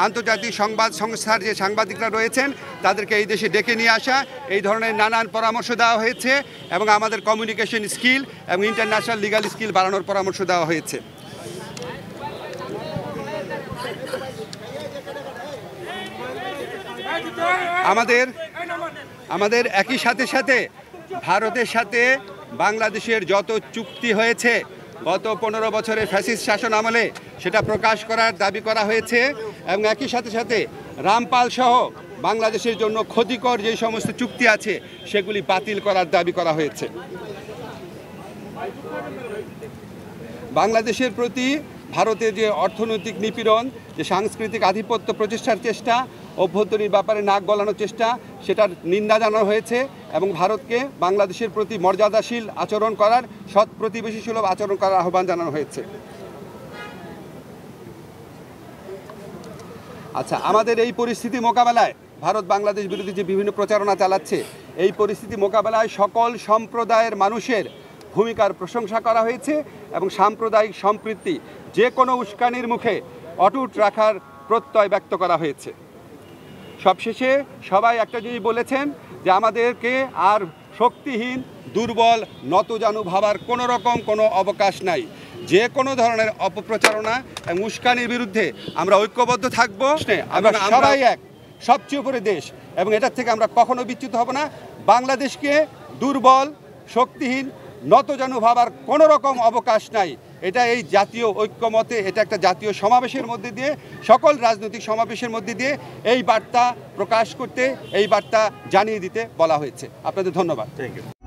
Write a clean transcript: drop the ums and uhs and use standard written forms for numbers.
আন্তর্জাতিক সংবাদ সংস্থার যে সাংবাদিকরা রয়েছেন তাদেরকে এই দেশে ডেকে নিয়ে আসা, এই ধরনের নানান পরামর্শ দেওয়া হয়েছে এবং আমাদের কমিউনিকেশন স্কিল এবং ইন্টারন্যাশনাল লিগাল স্কিল বাড়ানোর পরামর্শ দেওয়া হয়েছে। আমাদের একই সাথে সাথে ভারতের সাথে বাংলাদেশের যত চুক্তি হয়েছে গত 15 বছরের ফ্যাসিস্ট শাসন আমলে সেটা প্রকাশ করার দাবি করা হয়েছে এবং একই সাথে সাথে রামপাল সহ বাংলাদেশের জন্য ক্ষতিকর যে সমস্ত চুক্তি আছে সেগুলি বাতিল করার দাবি করা হয়েছে। বাংলাদেশের প্রতি ভারতের যে অর্থনৈতিক নিপীড়ন, যে সাংস্কৃতিক আধিপত্য প্রতিষ্ঠার চেষ্টা, অভ্যন্তরীণ ব্যাপারে নাক গলানোর চেষ্টা, সেটার নিন্দা জানানো হয়েছে এবং ভারতকে বাংলাদেশের প্রতি মর্যাদাশীল আচরণ করার, সৎ প্রতিবেশী সুলভ আচরণ করার আহ্বান জানানো হয়েছে। আচ্ছা, আমাদের এই পরিস্থিতি মোকাবেলায় ভারত বাংলাদেশ বিরোধী যে বিভিন্ন প্রচারণা চালাচ্ছে, এই পরিস্থিতি মোকাবেলায় সকল সম্প্রদায়ের মানুষের ভূমিকার প্রশংসা করা হয়েছে এবং সাম্প্রদায়িক সম্প্রীতি যে কোনো উস্কানির মুখে অটুট রাখার প্রত্যয় ব্যক্ত করা হয়েছে। সবশেষে সবাই একটা জিনিস বলেছেন যে আমাদেরকে আর শক্তিহীন, দুর্বল, নতজানু ভাবার কোনো রকম কোনো অবকাশ নাই। যে কোনো ধরনের অপপ্রচারণা এবং উস্কানির বিরুদ্ধে আমরা ঐক্যবদ্ধ থাকবো। আমরা সবাই এক, সবচেয়ে উপরে দেশ, এবং এটার থেকে আমরা কখনো বিচ্যুত হব না। বাংলাদেশকে দুর্বল, শক্তিহীন, নতজানু ভাবার কোনো রকম অবকাশ নাই। এটা এই জাতীয় ঐক্যমতে, এটা একটা জাতীয় সমাবেশের মধ্যে দিয়ে, সকল রাজনৈতিক সমাবেশের মধ্যে দিয়ে এই বার্তা প্রকাশ করতে, এই বার্তা জানিয়ে দিতে বলা হয়েছে। আপনাদের ধন্যবাদ। Thank you.